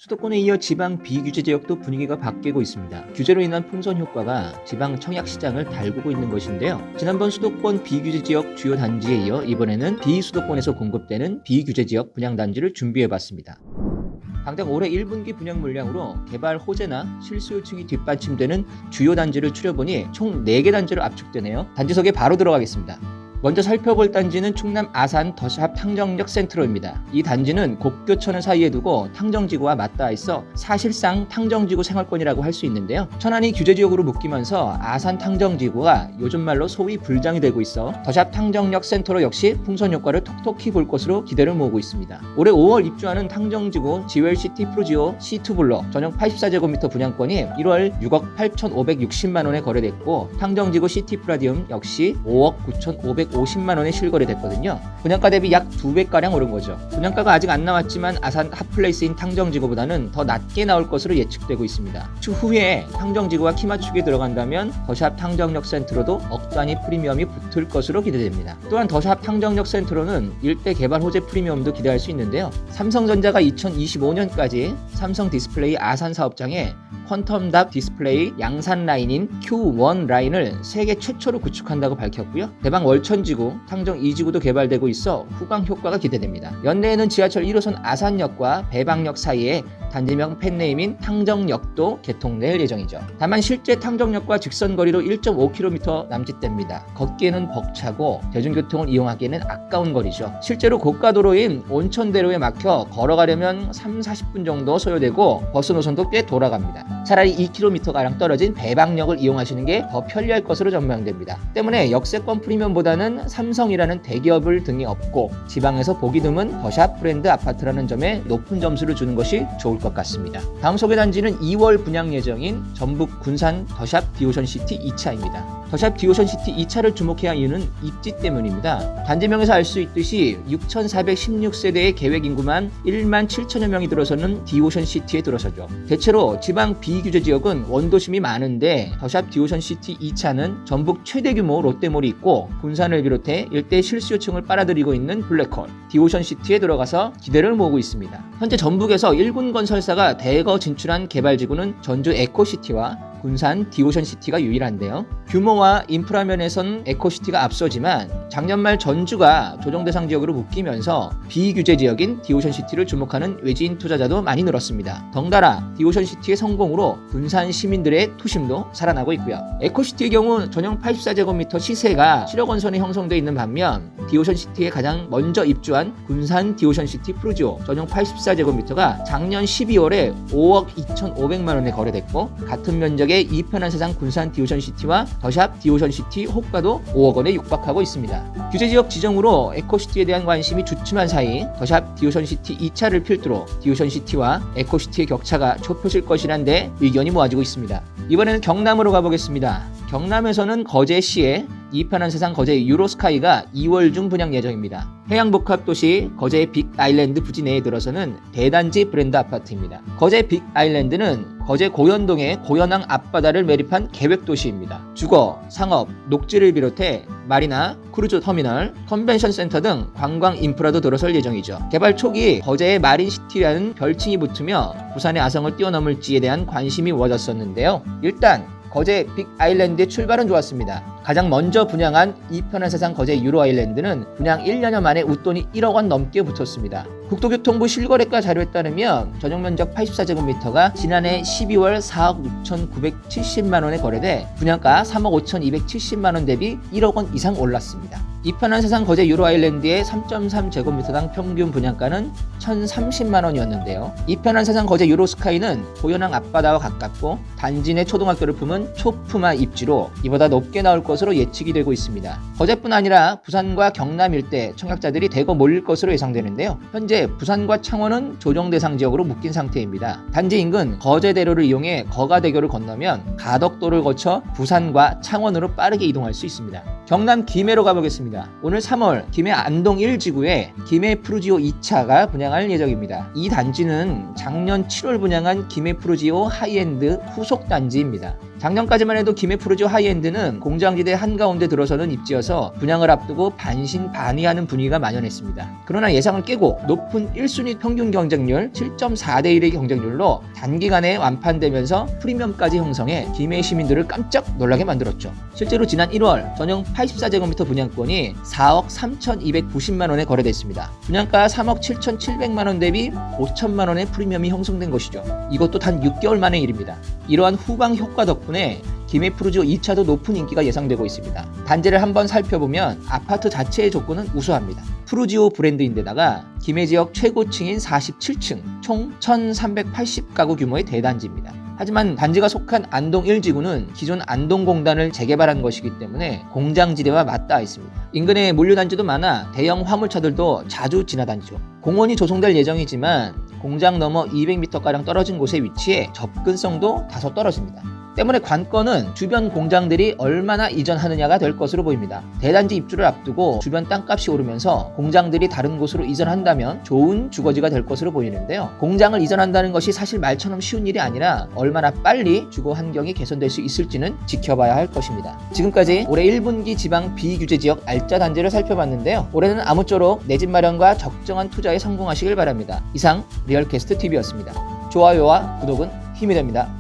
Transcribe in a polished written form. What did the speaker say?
수도권에 이어 지방 비규제 지역도 분위기가 바뀌고 있습니다. 규제로 인한 풍선 효과가 지방 청약 시장을 달구고 있는 것인데요. 지난번 수도권 비규제 지역 주요 단지에 이어 이번에는 비수도권에서 공급되는 비규제 지역 분양단지를 준비해봤습니다. 당장 올해 1분기 분양 물량으로 개발 호재나 실수 요청이 뒷받침되는 주요 단지를 추려보니 총 4개 단지로 압축되네요. 단지 소개 바로 들어가겠습니다. 먼저 살펴볼 단지는 충남 아산 더샵 탕정역 센트로입니다. 이 단지는 곡교천을 사이에 두고 탕정지구와 맞닿아 있어 사실상 탕정지구 생활권이라고 할 수 있는데요. 천안이 규제지역으로 묶이면서 아산 탕정지구가 요즘 말로 소위 불장이 되고 있어 더샵 탕정역 센트로 역시 풍선 효과를 톡톡히 볼 것으로 기대를 모으고 있습니다. 올해 5월 입주하는 탕정지구 지웰시티 프루지오 C2블록 전용 84제곱미터 분양권이 1월 6억 8,560만원에 거래됐고 탕정지구 시티프라디움 역시 5억 9,550만원에 실거래됐거든요. 분양가 대비 약 2배가량 오른 거죠. 분양가가 아직 안 나왔지만 아산 핫플레이스인 탕정지구보다는 더 낮게 나올 것으로 예측되고 있습니다. 추후에 탕정지구와 키맞추기 들어간다면 더샵 탕정역 센트로도 억 단위 프리미엄이 붙을 것으로 기대됩니다. 또한 더샵 탕정역 센트로는 일대 개발 호재 프리미엄도 기대할 수 있는데요. 삼성전자가 2025년까지 삼성 디스플레이 아산 사업장에 퀀텀답 디스플레이 양산 라인인 Q1 라인을 세계 최초로 구축한다고 밝혔고요. 대방 월천지구, 탕정 2지구도 개발되고 있어 후광 효과가 기대됩니다. 연내에는 지하철 1호선 아산역과 배방역 사이에 단지명 팬네임인 탕정역도 개통될 예정이죠. 다만 실제 탕정역과 직선거리로 1.5km 남짓됩니다. 걷기에는 벅차고 대중교통을 이용하기에는 아까운 거리죠. 실제로 고가도로인 온천대로에 막혀 걸어가려면 3-40분 정도 소요되고 버스 노선도 꽤 돌아갑니다. 차라리 2km가량 떨어진 배방역을 이용하시는 게 더 편리할 것으로 전망됩니다. 때문에 역세권 프리미엄보다는 삼성이라는 대기업을 등에 업고 지방에서 보기 드문 더샵 브랜드 아파트라는 점에 높은 점수를 주는 것이 좋을 것 같습니다. 다음 소개 단지는 2월 분양 예정인 전북 군산 더샵 디오션시티 2차입니다. 더샵 디오션시티 2차를 주목해야 할 이유는 입지 때문입니다. 단지명에서 알 수 있듯이 6,416세대의 계획 인구만 1만 7천여 명이 들어서는 디오션시티에 들어서죠. 대체로 지방 비규제 지역은 원도심이 많은데 더샵 디오션시티 2차는 전북 최대 규모 롯데몰이 있고 군산을 비롯해 일대 실수 요청을 빨아들이고 있는 블랙홀 디오션시티에 들어가서 기대를 모으고 있습니다. 현재 전북에서 1군 건설사가 대거 진출한 개발지구는 전주 에코시티와 군산 디오션시티가 유일한데요. 규모와 인프라 면에선 에코시티가 앞서지만 작년 말 전주가 조정대상 지역으로 묶이면서 비규제 지역인 디오션시티를 주목하는 외지인 투자자도 많이 늘었습니다. 덩달아 디오션시티의 성공으로 군산 시민들의 투심도 살아나고 있고요. 에코시티의 경우 전용 84제곱미터 시세가 7억 원 선에 형성되어 있는 반면 디오션시티에 가장 먼저 입주한 군산 디오션시티 프루지오 전용 84제곱미터가 작년 12월에 5억 2,500만원에 거래됐고 같은 면적의 이 편한 세상 군산 디오션시티와 더샵 디오션시티 호가도 5억 원에 육박하고 있습니다. 규제지역 지정으로 에코시티에 대한 관심이 주춤한 사이 더샵 디오션시티 2차를 필두로 디오션시티와 에코시티의 격차가 좁혀질 것이란 데 의견이 모아지고 있습니다. 이번에는 경남으로 가보겠습니다. 경남에서는 거제시에 이 편한 세상 거제 유로스카이가 2월 중 분양 예정입니다. 해양복합도시 거제 빅아일랜드 부지 내에 들어서는 대단지 브랜드 아파트입니다. 거제 빅아일랜드는 거제 고현동의 고현항 앞바다를 매립한 계획도시입니다. 주거, 상업, 녹지를 비롯해 마리나, 크루즈 터미널, 컨벤션 센터 등 관광 인프라도 들어설 예정이죠. 개발 초기 거제의 마린시티라는 별칭이 붙으며 부산의 아성을 뛰어넘을지에 대한 관심이 모아졌었는데요. 일단 거제 빅아일랜드의 출발은 좋았습니다. 가장 먼저 분양한 이 편한 세상 거제 유로아일랜드는 분양 1년여 만에 웃돈이 1억 원 넘게 붙었습니다. 국토교통부 실거래가 자료에 따르면 전용 면적 84제곱미터가 지난해 12월 4억 6,970만 원에 거래돼 분양가 3억 5,270만 원 대비 1억 원 이상 올랐습니다. 이 편한 세상 거제 유로아일랜드의 3.3제곱미터당 평균 분양가는 1,030만 원이었는데요. 이 편한 세상 거제 유로스카이는 고현항 앞바다와 가깝고 단지 내 초등학교를 품은 초품화 입지로 이보다 높게 나올 것으로 예측이 되고 있습니다. 거제뿐 아니라 부산과 경남 일대 청약자들이 대거 몰릴 것으로 예상되는데요. 현재 부산과 창원은 조정 대상 지역으로 묶인 상태입니다. 단지 인근 거제대로를 이용해 거가대교를 건너면 가덕도를 거쳐 부산과 창원으로 빠르게 이동할 수 있습니다. 경남 김해로 가보겠습니다. 소식입니다. 오늘 3월 김해 안동 1지구에 김해 푸르지오 2차가 분양할 예정입니다. 이 단지는 작년 7월 분양한 김해 푸르지오 하이엔드 후속 단지입니다. 작년까지만 해도 김해 푸르지오 하이엔드는 공장지대 한가운데 들어서는 입지여서 분양을 앞두고 반신반의하는 분위기가 만연했습니다. 그러나 예상을 깨고 높은 1순위 평균 경쟁률 7.4대 1의 경쟁률로 단기간에 완판되면서 프리미엄까지 형성해 김해 시민들을 깜짝 놀라게 만들었죠. 실제로 지난 1월 전용 84제곱미터 분양권이 4억 3,290만 원에 거래됐습니다. 분양가 3억 7,700만 원 대비 5천만 원의 프리미엄이 형성된 것이죠. 이것도 단 6개월 만의 일입니다. 이러한 후방 효과 덕분에 김해 푸르지오 2차도 높은 인기가 예상되고 있습니다. 단지를 한번 살펴보면 아파트 자체의 조건은 우수합니다. 푸르지오 브랜드인데다가 김해 지역 최고층인 47층, 총 1,380가구 규모의 대단지입니다. 하지만 단지가 속한 안동 1지구는 기존 안동공단을 재개발한 것이기 때문에 공장지대와 맞닿아 있습니다. 인근에 물류단지도 많아 대형 화물차들도 자주 지나다니죠. 공원이 조성될 예정이지만 공장 너머 200m가량 떨어진 곳에 위치해 접근성도 다소 떨어집니다. 때문에 관건은 주변 공장들이 얼마나 이전하느냐가 될 것으로 보입니다. 대단지 입주를 앞두고 주변 땅값이 오르면서 공장들이 다른 곳으로 이전한다면 좋은 주거지가 될 것으로 보이는데요. 공장을 이전한다는 것이 사실 말처럼 쉬운 일이 아니라 얼마나 빨리 주거 환경이 개선될 수 있을지는 지켜봐야 할 것입니다. 지금까지 올해 1분기 지방 비규제 지역 알짜 단지를 살펴봤는데요. 올해는 아무쪼록 내 집 마련과 적정한 투자에 성공하시길 바랍니다. 이상 리얼캐스트 TV였습니다. 좋아요와 구독은 힘이 됩니다.